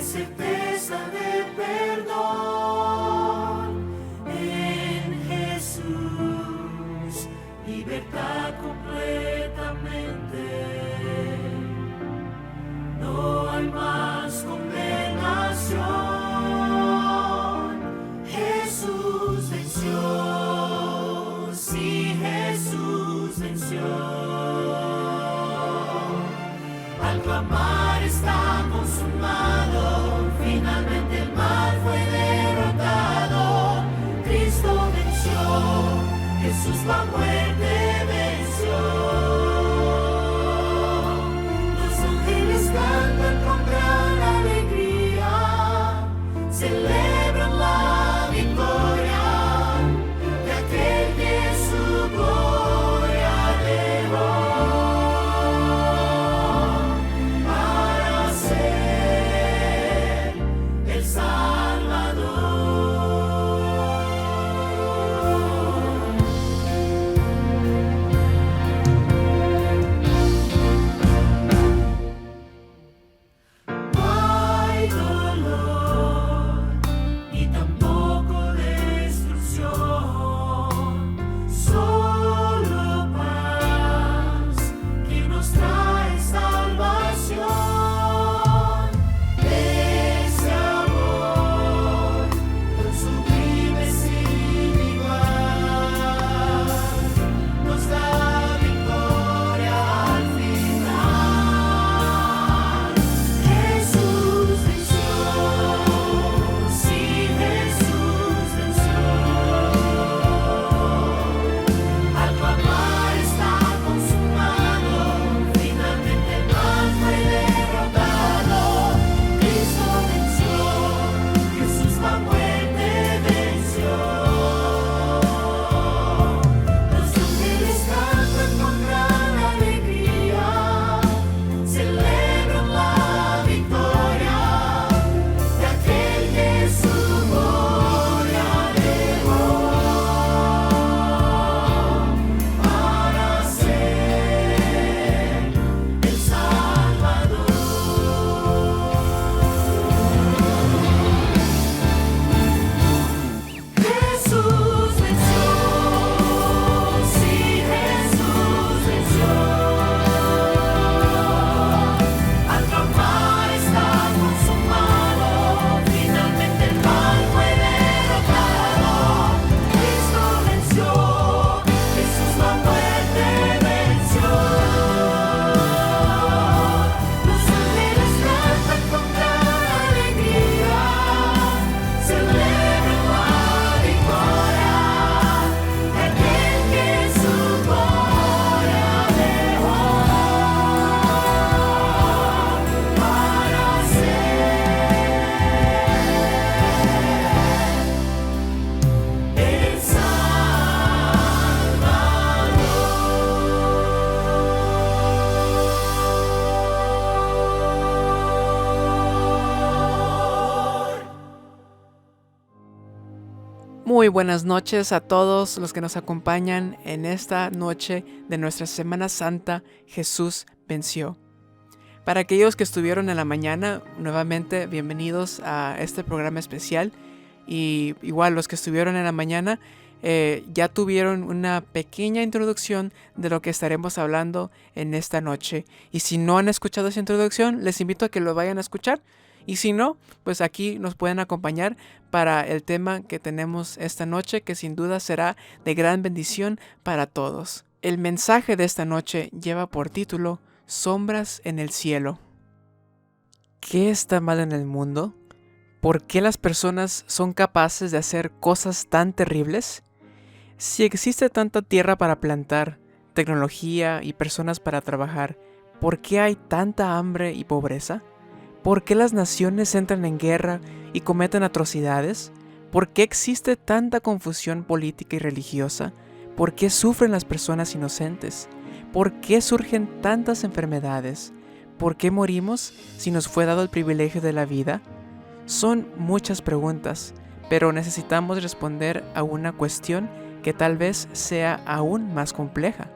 certeza de perdón en Jesús, libertad completamente. No hay más condenación. Jesús venció, sí, Jesús venció. Al clamar está consumado, finalmente el mal fue derrotado. Cristo venció, Jesús la muerte venció. Los ángeles cantan con gran alegría, celebran la victoria de aquel que su gloria dejó. El Salvador. No hay dolor ni tampoco destrucción, solo paz que nos trae salvación. Ese amor tan sublime sin igual nos da victoria al final. Jesús venció, sí, Jesús venció. Al clamar está consumado, finalmente el mal fue derrotado. Cristo venció, Jesús la muerte venció. Los ángeles cantan con gran alegría, celebran la victoria de aquel que su gloria dejó para ser el Salvador. Jesús venció, sí, Jesús venció. Al clamar está consumado, finalmente el mal fue derrotado. Cristo venció, Jesús la muerte venció. Los ángeles cantan con gran alegría, celebran la victoria de aquel que su gloria dejó para ser el Salvador. Muy buenas noches a todos los que nos acompañan en esta noche de nuestra Semana Santa. Jesús venció. Para aquellos que estuvieron en la mañana, nuevamente bienvenidos a este programa especial. Y igual los que estuvieron en la mañana ya tuvieron una pequeña introducción de lo que estaremos hablando en esta noche. Y si no han escuchado esa introducción, les invito a que lo vayan a escuchar. Y si no, pues aquí nos pueden acompañar para el tema que tenemos esta noche, que sin duda será de gran bendición para todos. El mensaje de esta noche lleva por título Sombras en el cielo. ¿Qué está mal en el mundo? ¿Por qué las personas son capaces de hacer cosas tan terribles? Si existe tanta tierra para plantar, tecnología y personas para trabajar, ¿por qué hay tanta hambre y pobreza? ¿Por qué las naciones entran en guerra y cometen atrocidades? ¿Por qué existe tanta confusión política y religiosa? ¿Por qué sufren las personas inocentes? ¿Por qué surgen tantas enfermedades? ¿Por qué morimos si nos fue dado el privilegio de la vida? Son muchas preguntas, pero necesitamos responder a una cuestión que tal vez sea aún más compleja.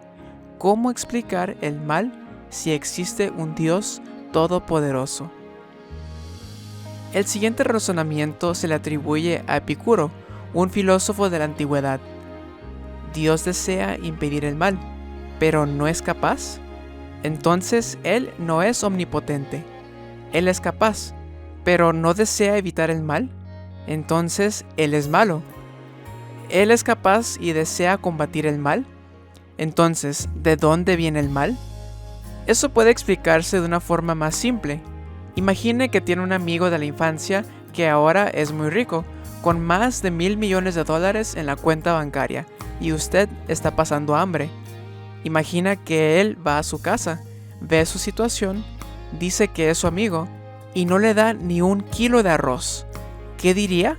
¿Cómo explicar el mal si existe un Dios todopoderoso? El siguiente razonamiento se le atribuye a Epicuro, un filósofo de la antigüedad. Dios desea impedir el mal, pero ¿no es capaz? Entonces Él no es omnipotente. Él es capaz, pero ¿no desea evitar el mal? Entonces Él es malo. Él es capaz y desea combatir el mal. Entonces, ¿de dónde viene el mal? Eso puede explicarse de una forma más simple. Imagine que tiene un amigo de la infancia que ahora es muy rico, con más de $1,000 millones en la cuenta bancaria, y usted está pasando hambre. Imagina que él va a su casa, ve su situación, dice que es su amigo, y no le da ni 1 kilo de arroz. ¿Qué diría?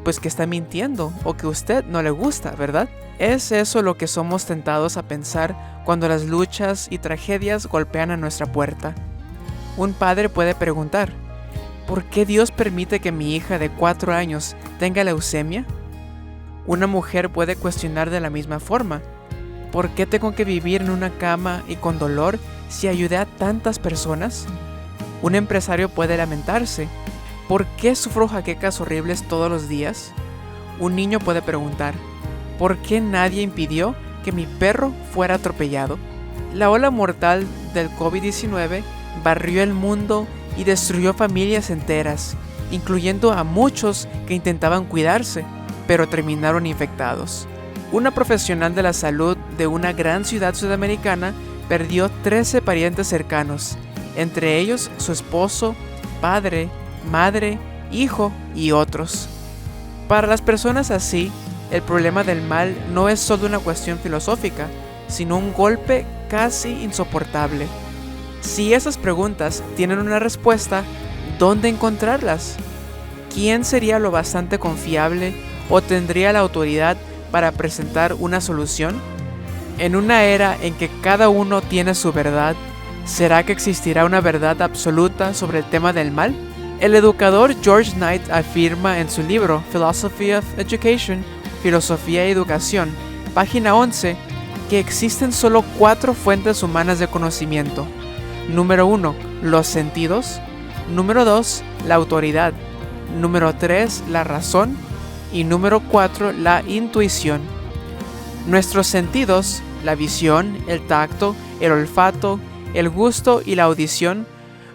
Pues que está mintiendo, o que a usted no le gusta, ¿verdad? Es eso lo que somos tentados a pensar cuando las luchas y tragedias golpean a nuestra puerta. Un padre puede preguntar, ¿por qué Dios permite que mi hija de 4 años tenga leucemia? Una mujer puede cuestionar de la misma forma, ¿por qué tengo que vivir en una cama y con dolor si ayudé a tantas personas? Un empresario puede lamentarse, ¿por qué sufro jaquecas horribles todos los días? Un niño puede preguntar, ¿por qué nadie impidió que mi perro fuera atropellado? La ola mortal del COVID-19 barrió el mundo y destruyó familias enteras, incluyendo a muchos que intentaban cuidarse, pero terminaron infectados. Una profesional de la salud de una gran ciudad sudamericana perdió 13 parientes cercanos, entre ellos su esposo, padre, madre, hijo y otros. Para las personas así, el problema del mal no es solo una cuestión filosófica, sino un golpe casi insoportable. Si esas preguntas tienen una respuesta, ¿dónde encontrarlas? ¿Quién sería lo bastante confiable o tendría la autoridad para presentar una solución? En una era en que cada uno tiene su verdad, ¿será que existirá una verdad absoluta sobre el tema del mal? El educador George Knight afirma en su libro Philosophy of Education, Filosofía y Educación, página 11, que existen solo 4 fuentes humanas de conocimiento. Número 1, los sentidos. Número 2, la autoridad. Número 3, la razón. Y número 4, la intuición. Nuestros sentidos, la visión, el tacto, el olfato, el gusto y la audición,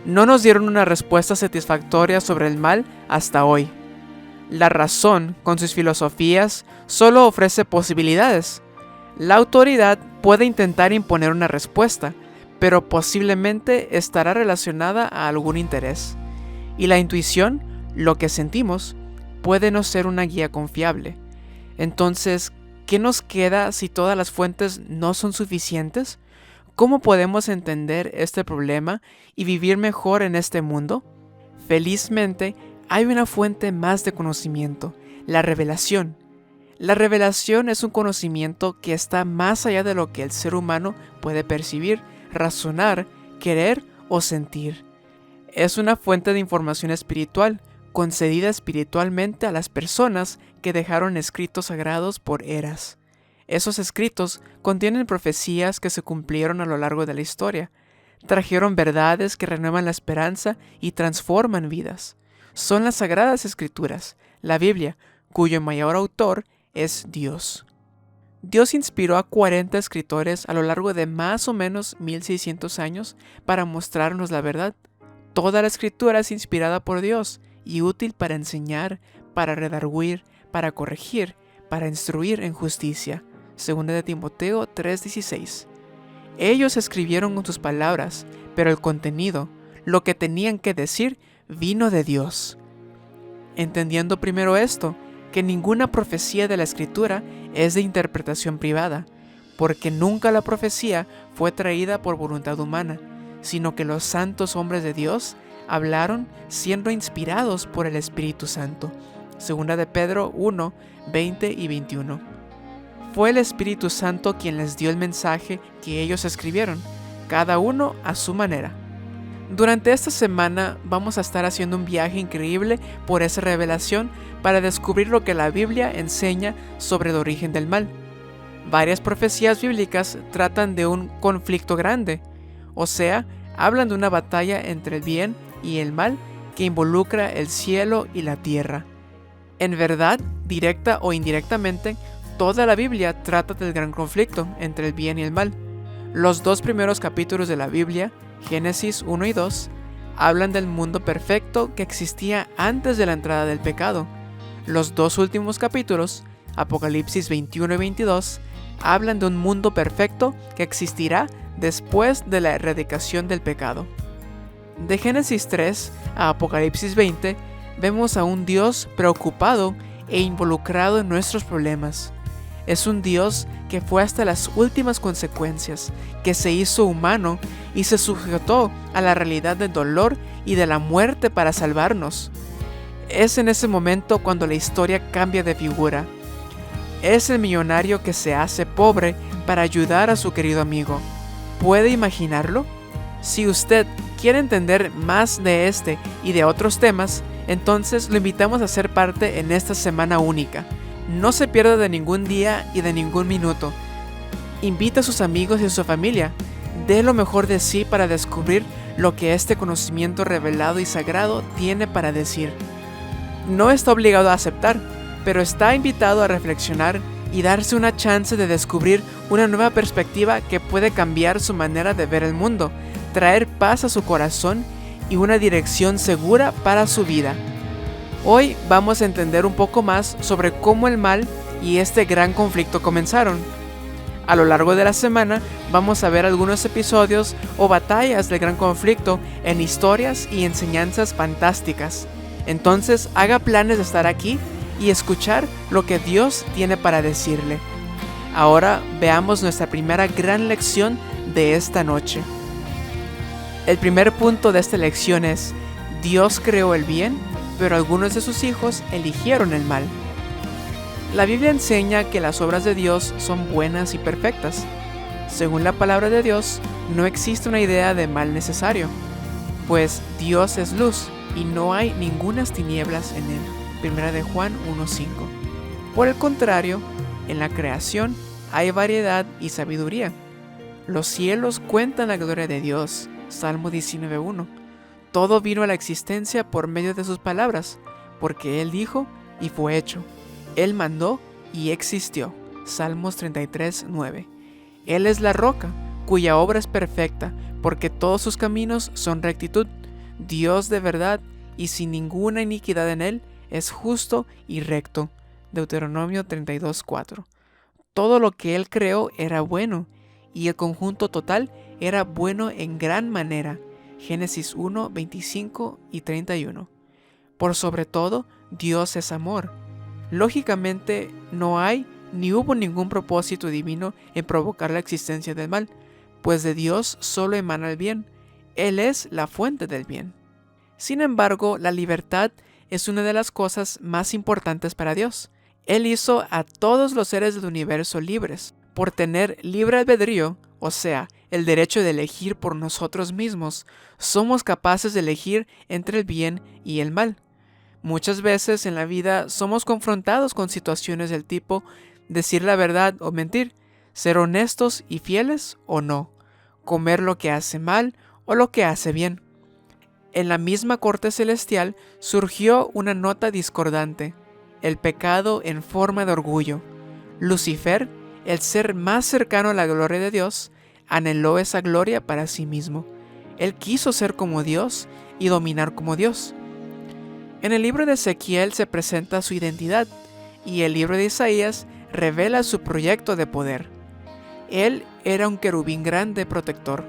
no nos dieron una respuesta satisfactoria sobre el mal hasta hoy. La razón, con sus filosofías, solo ofrece posibilidades. La autoridad puede intentar imponer una respuesta, pero posiblemente estará relacionada a algún interés. Y la intuición, lo que sentimos, puede no ser una guía confiable. Entonces, ¿qué nos queda si todas las fuentes no son suficientes? ¿Cómo podemos entender este problema y vivir mejor en este mundo? Felizmente, hay una fuente más de conocimiento, la revelación. La revelación es un conocimiento que está más allá de lo que el ser humano puede percibir, razonar, querer o sentir. Es una fuente de información espiritual, concedida espiritualmente a las personas que dejaron escritos sagrados por eras. Esos escritos contienen profecías que se cumplieron a lo largo de la historia. Trajeron verdades que renuevan la esperanza y transforman vidas. Son las Sagradas Escrituras, la Biblia, cuyo mayor autor es Dios. Dios inspiró a 40 escritores a lo largo de más o menos 1600 años para mostrarnos la verdad. Toda la escritura es inspirada por Dios y útil para enseñar, para redarguir, para corregir, para instruir en justicia. 2 de Timoteo 3:16. Ellos escribieron con sus palabras, pero el contenido, lo que tenían que decir, vino de Dios. Entendiendo primero esto, que ninguna profecía de la Escritura es de interpretación privada, porque nunca la profecía fue traída por voluntad humana, sino que los santos hombres de Dios hablaron siendo inspirados por el Espíritu Santo. 2 de Pedro 1, 20 y 21. Fue el Espíritu Santo quien les dio el mensaje que ellos escribieron, cada uno a su manera. Durante esta semana vamos a estar haciendo un viaje increíble por esa revelación para descubrir lo que la Biblia enseña sobre el origen del mal. Varias profecías bíblicas tratan de un conflicto grande, o sea, hablan de una batalla entre el bien y el mal que involucra el cielo y la tierra. En verdad, directa o indirectamente, toda la Biblia trata del gran conflicto entre el bien y el mal. Los 2 primeros capítulos de la Biblia, Génesis 1 y 2, hablan del mundo perfecto que existía antes de la entrada del pecado. Los 2 últimos capítulos, Apocalipsis 21 y 22, hablan de un mundo perfecto que existirá después de la erradicación del pecado. De Génesis 3 a Apocalipsis 20, vemos a un Dios preocupado e involucrado en nuestros problemas. Es un Dios que fue hasta las últimas consecuencias, que se hizo humano y se sujetó a la realidad del dolor y de la muerte para salvarnos. Es en ese momento cuando la historia cambia de figura. Es el millonario que se hace pobre para ayudar a su querido amigo. ¿Puede imaginarlo? Si usted quiere entender más de este y de otros temas, entonces lo invitamos a ser parte en esta semana única. No se pierda de ningún día y de ningún minuto. Invita a sus amigos y a su familia. Dé lo mejor de sí para descubrir lo que este conocimiento revelado y sagrado tiene para decir. No está obligado a aceptar, pero está invitado a reflexionar y darse una chance de descubrir una nueva perspectiva que puede cambiar su manera de ver el mundo, traer paz a su corazón y una dirección segura para su vida. Hoy vamos a entender un poco más sobre cómo el mal y este gran conflicto comenzaron. A lo largo de la semana vamos a ver algunos episodios o batallas del gran conflicto en historias y enseñanzas fantásticas. Entonces haga planes de estar aquí y escuchar lo que Dios tiene para decirle. Ahora veamos nuestra primera gran lección de esta noche. El primer punto de esta lección es: Dios creó el bien, pero algunos de sus hijos eligieron el mal. La Biblia enseña que las obras de Dios son buenas y perfectas. Según la palabra de Dios, no existe una idea de mal necesario, pues Dios es luz y no hay ningunas tinieblas en él. 1 de Juan 1:5. Por el contrario, en la creación hay variedad y sabiduría. Los cielos cuentan la gloria de Dios. Salmo 19:1. Todo vino a la existencia por medio de sus palabras, porque Él dijo y fue hecho. Él mandó y existió. Salmos 33:9. Él es la roca, cuya obra es perfecta, porque todos sus caminos son rectitud. Dios de verdad y sin ninguna iniquidad en Él, es justo y recto. Deuteronomio 32:4. Todo lo que Él creó era bueno, y el conjunto total era bueno en gran manera. Génesis 1, 25 y 31. Por sobre todo, Dios es amor. Lógicamente, no hay ni hubo ningún propósito divino en provocar la existencia del mal, pues de Dios solo emana el bien. Él es la fuente del bien. Sin embargo, la libertad es una de las cosas más importantes para Dios. Él hizo a todos los seres del universo libres. Por tener libre albedrío, o sea, el derecho de elegir por nosotros mismos, somos capaces de elegir entre el bien y el mal. Muchas veces en la vida somos confrontados con situaciones del tipo decir la verdad o mentir, ser honestos y fieles o no, comer lo que hace mal o lo que hace bien. En la misma corte celestial surgió una nota discordante, el pecado en forma de orgullo. Lucifer, el ser más cercano a la gloria de Dios, anheló esa gloria para sí mismo. Él quiso ser como Dios y dominar como Dios. En el libro de Ezequiel se presenta su identidad y el libro de Isaías revela su proyecto de poder. Él era un querubín grande protector.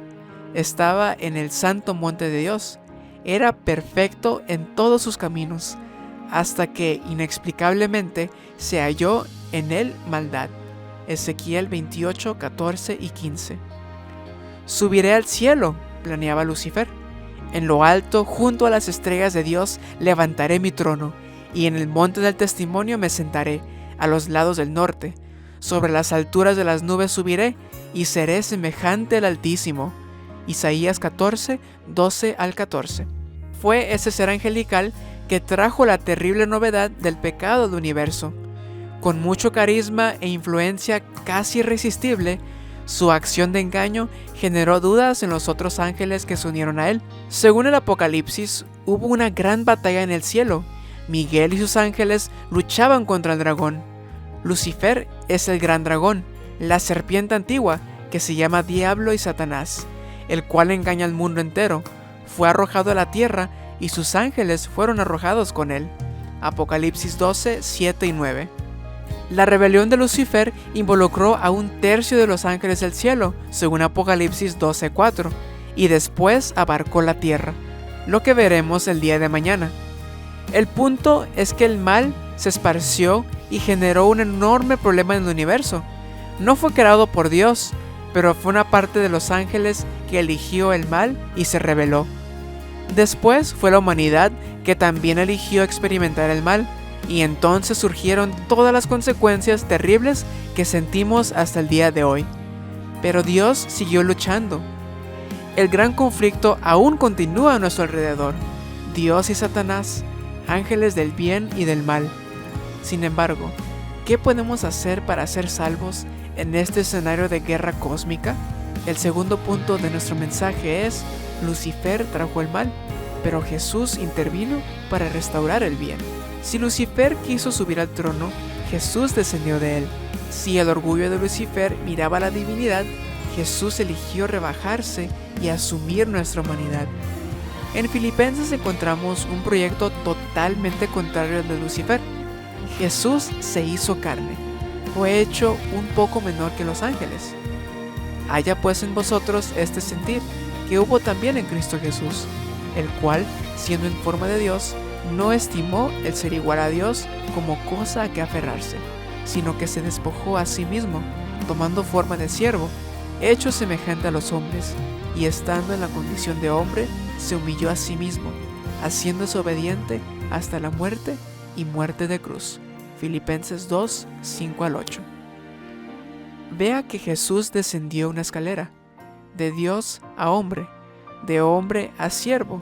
Estaba en el santo monte de Dios. Era perfecto en todos sus caminos, hasta que inexplicablemente se halló en él maldad. Ezequiel 28, 14 y 15. Subiré al cielo, planeaba Lucifer. En lo alto, junto a las estrellas de Dios, levantaré mi trono, y en el monte del testimonio me sentaré, a los lados del norte. Sobre las alturas de las nubes subiré, y seré semejante al Altísimo. Isaías 14, 12 al 14. Fue ese ser angelical que trajo la terrible novedad del pecado al universo. Con mucho carisma e influencia casi irresistible, Su acción de engaño generó dudas en los otros ángeles que se unieron a él. Según el Apocalipsis, hubo una gran batalla en el cielo. Miguel y sus ángeles luchaban contra el dragón. Lucifer es el gran dragón, la serpiente antigua, que se llama Diablo y Satanás, el cual engaña al mundo entero. Fue arrojado a la tierra y sus ángeles fueron arrojados con él. Apocalipsis 12, 7 y 9. La rebelión de Lucifer involucró a 1/3 de los ángeles del cielo, según Apocalipsis 12, 4, y después abarcó la tierra, lo que veremos el día de mañana. El punto es que el mal se esparció y generó un enorme problema en el universo. No fue creado por Dios, pero fue una parte de los ángeles que eligió el mal y se rebeló. Después fue la humanidad que también eligió experimentar el mal, y entonces surgieron todas las consecuencias terribles que sentimos hasta el día de hoy. Pero Dios siguió luchando. El gran conflicto aún continúa a nuestro alrededor. Dios y Satanás, ángeles del bien y del mal. Sin embargo, ¿qué podemos hacer para ser salvos en este escenario de guerra cósmica? El segundo punto de nuestro mensaje es: Lucifer trajo el mal, pero Jesús intervino para restaurar el bien. Si Lucifer quiso subir al trono, Jesús descendió de él. Si el orgullo de Lucifer miraba a la divinidad, Jesús eligió rebajarse y asumir nuestra humanidad. En Filipenses encontramos un proyecto totalmente contrario al de Lucifer. Jesús se hizo carne, fue hecho un poco menor que los ángeles. Haya pues en vosotros este sentir que hubo también en Cristo Jesús, el cual, siendo en forma de Dios, no estimó el ser igual a Dios como cosa a que aferrarse, sino que se despojó a sí mismo, tomando forma de siervo, hecho semejante a los hombres, y estando en la condición de hombre, se humilló a sí mismo, haciéndose obediente hasta la muerte y muerte de cruz. Filipenses 2, 5 al 8. Vea que Jesús descendió una escalera, de Dios a hombre, de hombre a siervo,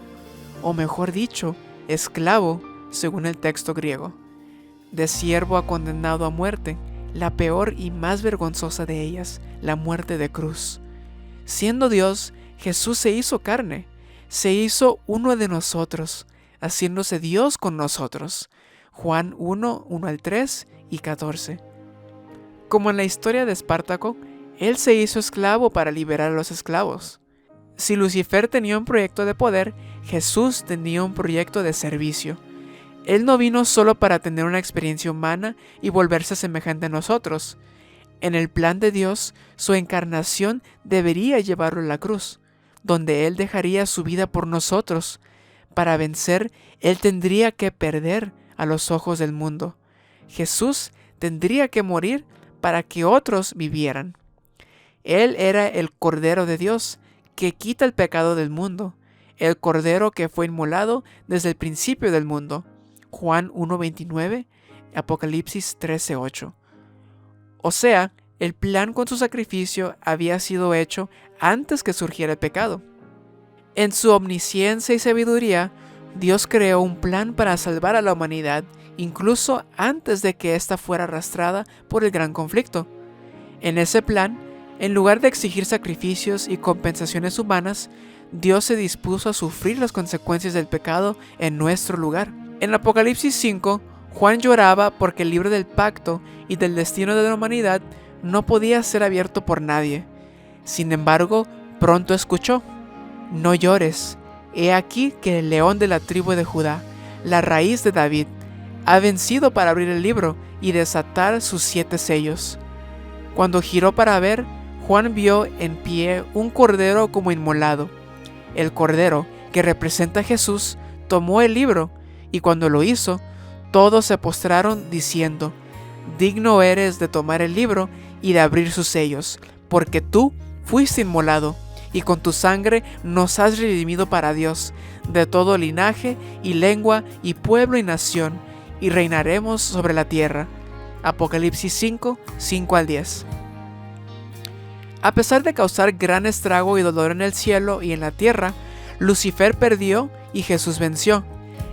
o mejor dicho, esclavo, según el texto griego. De siervo a condenado a muerte, la peor y más vergonzosa de ellas, la muerte de cruz. Siendo Dios, Jesús se hizo carne, se hizo uno de nosotros, haciéndose Dios con nosotros. Juan 1, 1 al 3 y 14. Como en la historia de Espartaco, él se hizo esclavo para liberar a los esclavos. Si Lucifer tenía un proyecto de poder, Jesús tenía un proyecto de servicio. Él no vino solo para tener una experiencia humana y volverse semejante a nosotros. En el plan de Dios, su encarnación debería llevarlo a la cruz, donde Él dejaría su vida por nosotros. Para vencer, Él tendría que perder a los ojos del mundo. Jesús tendría que morir para que otros vivieran. Él era el Cordero de Dios, que quita el pecado del mundo, el Cordero que fue inmolado desde el principio del mundo. Juan 1:29, Apocalipsis 13:8. O sea, el plan con su sacrificio había sido hecho antes que surgiera el pecado. En su omnisciencia y sabiduría, Dios creó un plan para salvar a la humanidad, incluso antes de que ésta fuera arrastrada por el gran conflicto. En ese plan, en lugar de exigir sacrificios y compensaciones humanas, Dios se dispuso a sufrir las consecuencias del pecado en nuestro lugar. En Apocalipsis 5, Juan lloraba porque el libro del pacto y del destino de la humanidad no podía ser abierto por nadie. Sin embargo, pronto escuchó: «No llores, he aquí que el león de la tribu de Judá, la raíz de David, ha vencido para abrir el libro y desatar sus 7 sellos». Cuando giró para ver, Juan vio en pie un cordero como inmolado. El cordero, que representa a Jesús, tomó el libro, y cuando lo hizo, todos se postraron diciendo: «Digno eres de tomar el libro y de abrir sus sellos, porque tú fuiste inmolado, y con tu sangre nos has redimido para Dios, de todo linaje y lengua y pueblo y nación, y reinaremos sobre la tierra». Apocalipsis 5, 5 al 10. A pesar de causar gran estrago y dolor en el cielo y en la tierra, Lucifer perdió y Jesús venció.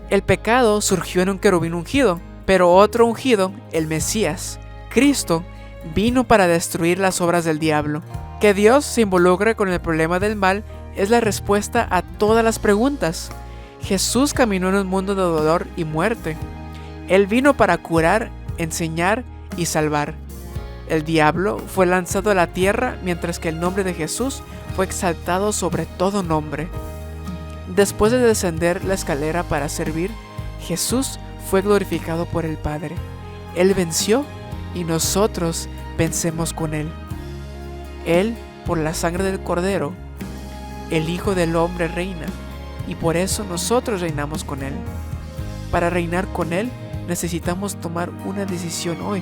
El pecado surgió en un querubín ungido, pero otro ungido, el Mesías, Cristo, vino para destruir las obras del diablo. Que Dios se involucre con el problema del mal es la respuesta a todas las preguntas. Jesús caminó en un mundo de dolor y muerte. Él vino para curar, enseñar y salvar. El diablo fue lanzado a la tierra mientras que el nombre de Jesús fue exaltado sobre todo nombre. Después de descender la escalera para servir, Jesús fue glorificado por el Padre. Él venció y nosotros vencemos con Él. Él, por la sangre del Cordero, el Hijo del Hombre reina, y por eso nosotros reinamos con Él. Para reinar con Él necesitamos tomar una decisión hoy.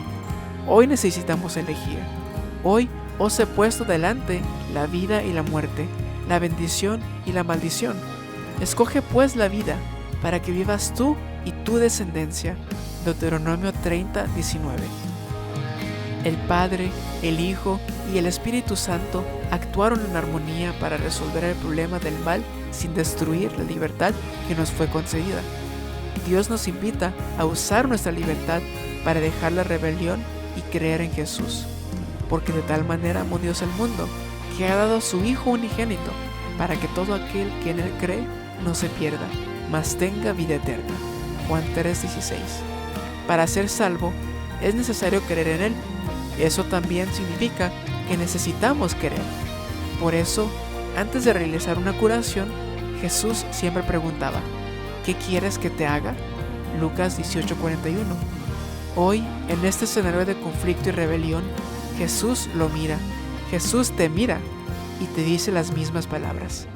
Hoy necesitamos elegir. Hoy os he puesto delante la vida y la muerte, la bendición y la maldición. Escoge pues la vida para que vivas tú y tu descendencia. Deuteronomio 30:19. El Padre, el Hijo y el Espíritu Santo actuaron en armonía para resolver el problema del mal sin destruir la libertad que nos fue concedida. Dios nos invita a usar nuestra libertad para dejar la rebelión y creer en Jesús. Porque de tal manera amó Dios al mundo, que ha dado a su Hijo unigénito, para que todo aquel que en Él cree no se pierda, mas tenga vida eterna. Juan 3:16. Para ser salvo, es necesario creer en Él. Eso también significa que necesitamos creer. Por eso, antes de realizar una curación, Jesús siempre preguntaba: ¿qué quieres que te haga? Lucas 18:41. Hoy, en este escenario de conflicto y rebelión, Jesús lo mira, Jesús te mira y te dice las mismas palabras.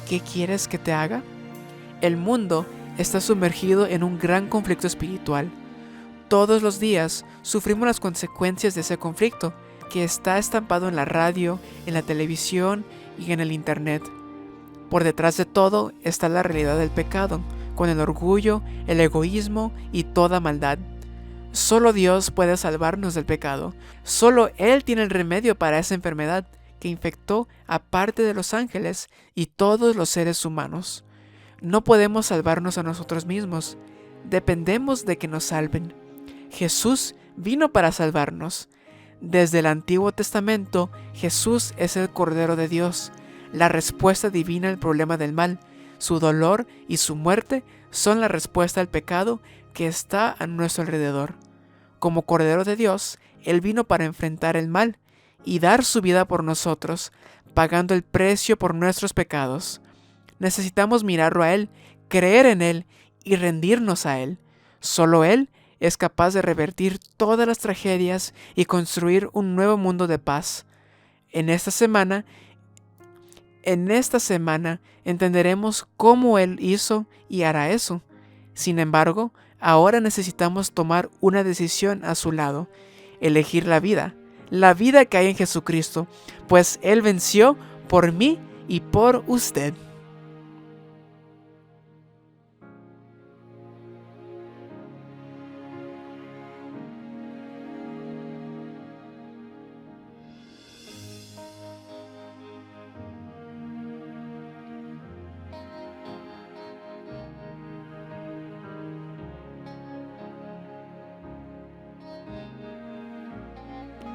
¿Qué quieres que te haga? El mundo está sumergido en un gran conflicto espiritual. Todos los días sufrimos las consecuencias de ese conflicto, que está estampado en la radio, en la televisión y en el internet. Por detrás de todo está la realidad del pecado, con el orgullo, el egoísmo y toda maldad. Solo Dios puede salvarnos del pecado. Solo Él tiene el remedio para esa enfermedad que infectó a parte de los ángeles y todos los seres humanos. No podemos salvarnos a nosotros mismos. Dependemos de que nos salven. Jesús vino para salvarnos. Desde el Antiguo Testamento, Jesús es el Cordero de Dios, la respuesta divina al problema del mal. Su dolor y su muerte son la respuesta al pecado que está a nuestro alrededor. Como Cordero de Dios, Él vino para enfrentar el mal y dar su vida por nosotros, pagando el precio por nuestros pecados. Necesitamos mirarlo a Él, creer en Él y rendirnos a Él. Solo Él es capaz de revertir todas las tragedias y construir un nuevo mundo de paz. En esta semana entenderemos cómo Él hizo y hará eso. Sin embargo, ahora necesitamos tomar una decisión a su lado, elegir la vida que hay en Jesucristo, pues Él venció por mí y por usted.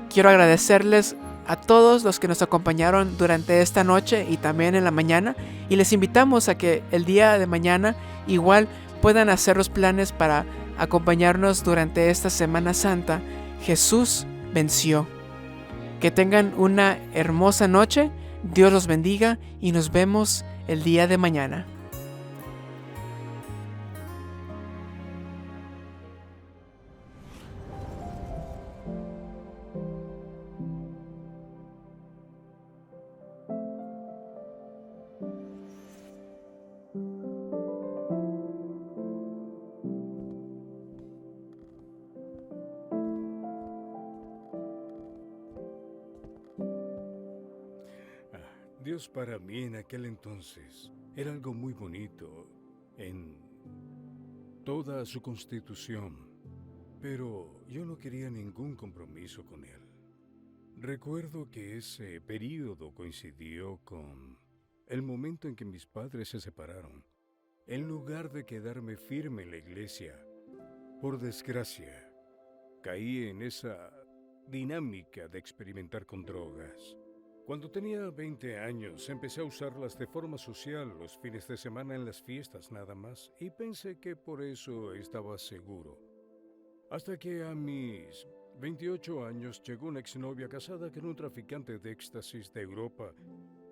Quiero agradecerles a todos los que nos acompañaron durante esta noche y también en la mañana, y les invitamos a que el día de mañana igual puedan hacer los planes para acompañarnos durante esta Semana Santa. Jesús venció. Que tengan una hermosa noche, Dios los bendiga y nos vemos el día de mañana. Dios para mí en aquel entonces era algo muy bonito en toda su constitución, pero yo no quería ningún compromiso con Él. Recuerdo que ese período coincidió con el momento en que mis padres se separaron. En lugar de quedarme firme en la iglesia, por desgracia, caí en esa dinámica de experimentar con drogas. Cuando tenía 20 años, empecé a usarlas de forma social los fines de semana en las fiestas nada más, y pensé que por eso estaba seguro. Hasta que a mis 28 años llegó una exnovia casada con un traficante de éxtasis de Europa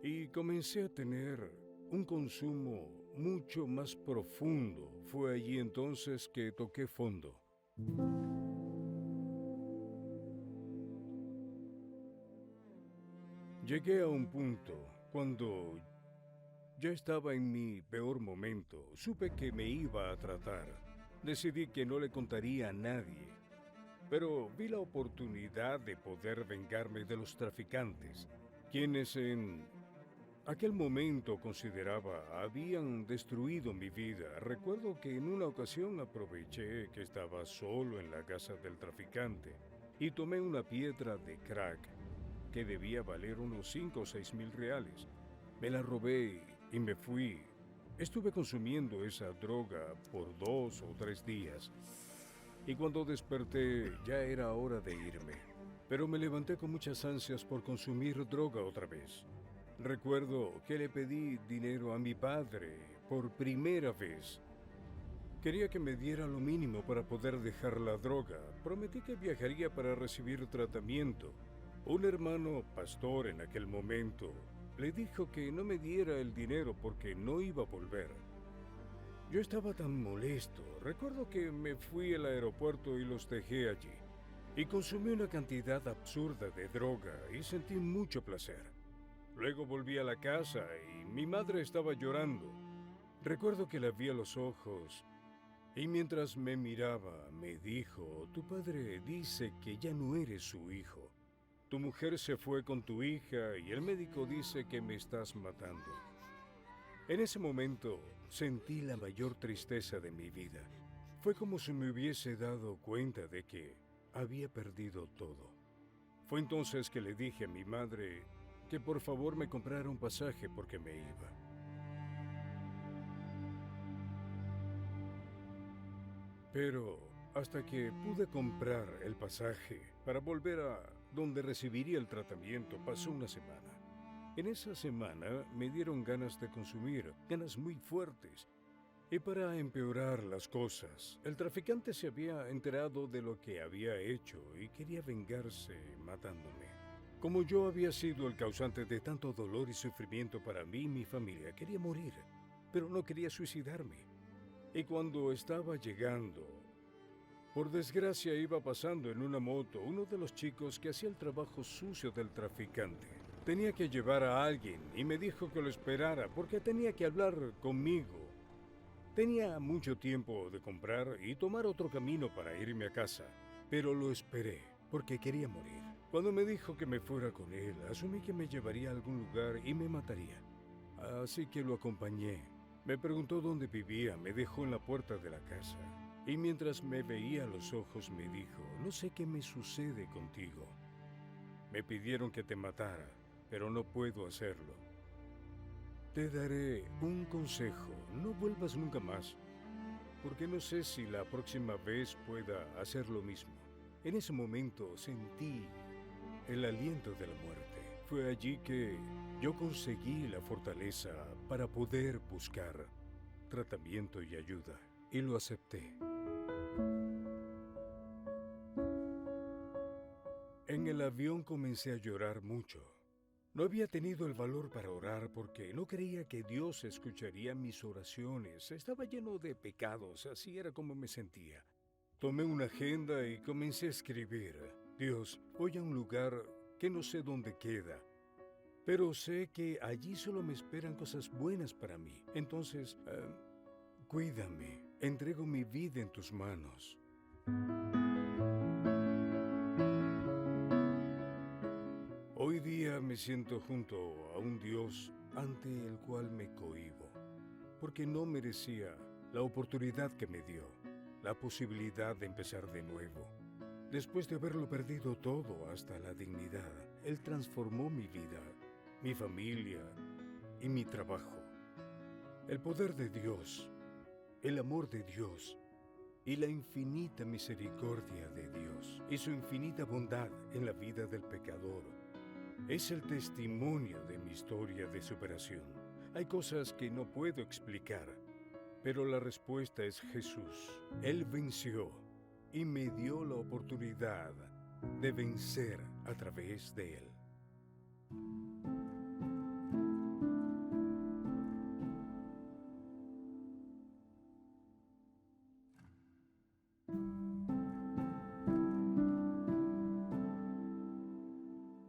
y comencé a tener un consumo mucho más profundo. Fue allí entonces que toqué fondo. Llegué a un punto cuando ya estaba en mi peor momento. Supe que me iba a tratar. Decidí que no le contaría a nadie. Pero vi la oportunidad de poder vengarme de los traficantes, quienes en aquel momento consideraba habían destruido mi vida. Recuerdo que en una ocasión aproveché que estaba solo en la casa del traficante y tomé una piedra de crack que debía valer unos 5 o 6 mil reales. Me la robé y me fui. Estuve consumiendo esa droga por 2 o 3 días. Y cuando desperté ya era hora de irme. Pero me levanté con muchas ansias por consumir droga otra vez. Recuerdo que le pedí dinero a mi padre por primera vez. Quería que me diera lo mínimo para poder dejar la droga. Prometí que viajaría para recibir tratamiento. Un hermano pastor en aquel momento le dijo que no me diera el dinero porque no iba a volver. Yo estaba tan molesto. Recuerdo que me fui al aeropuerto y los dejé allí. Y consumí una cantidad absurda de droga y sentí mucho placer. Luego volví a la casa y mi madre estaba llorando. Recuerdo que la vi a los ojos y mientras me miraba me dijo: tu padre dice que ya no eres su hijo. Tu mujer se fue con tu hija y el médico dice que me estás matando. En ese momento sentí la mayor tristeza de mi vida. Fue como si me hubiese dado cuenta de que había perdido todo. Fue entonces que le dije a mi madre que por favor me comprara un pasaje porque me iba. Pero hasta que pude comprar el pasaje para volver a donde recibiría el tratamiento, pasó una semana. En esa semana me dieron ganas de consumir, ganas muy fuertes. Y para empeorar las cosas, el traficante se había enterado de lo que había hecho y quería vengarse matándome. Como yo había sido el causante de tanto dolor y sufrimiento para mí y mi familia, quería morir, pero no quería suicidarme. Y cuando estaba llegando, por desgracia iba pasando en una moto uno de los chicos que hacía el trabajo sucio del traficante. Tenía que llevar a alguien y me dijo que lo esperara porque tenía que hablar conmigo. Tenía mucho tiempo de comprar y tomar otro camino para irme a casa, pero lo esperé porque quería morir. Cuando me dijo que me fuera con él, asumí que me llevaría a algún lugar y me mataría. Así que lo acompañé. Me preguntó dónde vivía, me dejó en la puerta de la casa. Y mientras me veía a los ojos me dijo: no sé qué me sucede contigo. Me pidieron que te matara, pero no puedo hacerlo. Te daré un consejo: no vuelvas nunca más, porque no sé si la próxima vez pueda hacer lo mismo. En ese momento sentí el aliento de la muerte. Fue allí que yo conseguí la fortaleza para poder buscar tratamiento y ayuda, y lo acepté. En el avión comencé a llorar mucho. No había tenido el valor para orar porque no creía que Dios escucharía mis oraciones. Estaba lleno de pecados, así era como me sentía. Tomé una agenda y comencé a escribir: Dios, voy a un lugar que no sé dónde queda, pero sé que allí solo me esperan cosas buenas para mí. Entonces, cuídame, entrego mi vida en tus manos. Hoy día me siento junto a un Dios ante el cual me cohíbo, porque no merecía la oportunidad que me dio, la posibilidad de empezar de nuevo. Después de haberlo perdido todo, hasta la dignidad, Él transformó mi vida, mi familia y mi trabajo. El poder de Dios, el amor de Dios y la infinita misericordia de Dios y su infinita bondad en la vida del pecador Es el testimonio de mi historia de superación. Hay cosas que no puedo explicar, pero la respuesta es Jesús. Él venció y me dio la oportunidad de vencer a través de Él.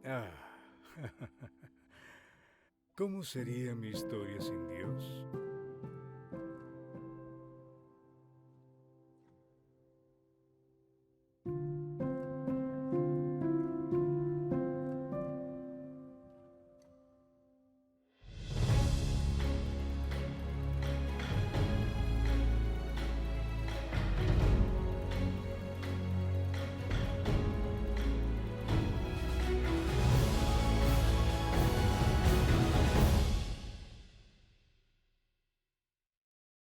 Ah, ¿cómo sería mi historia sin Dios?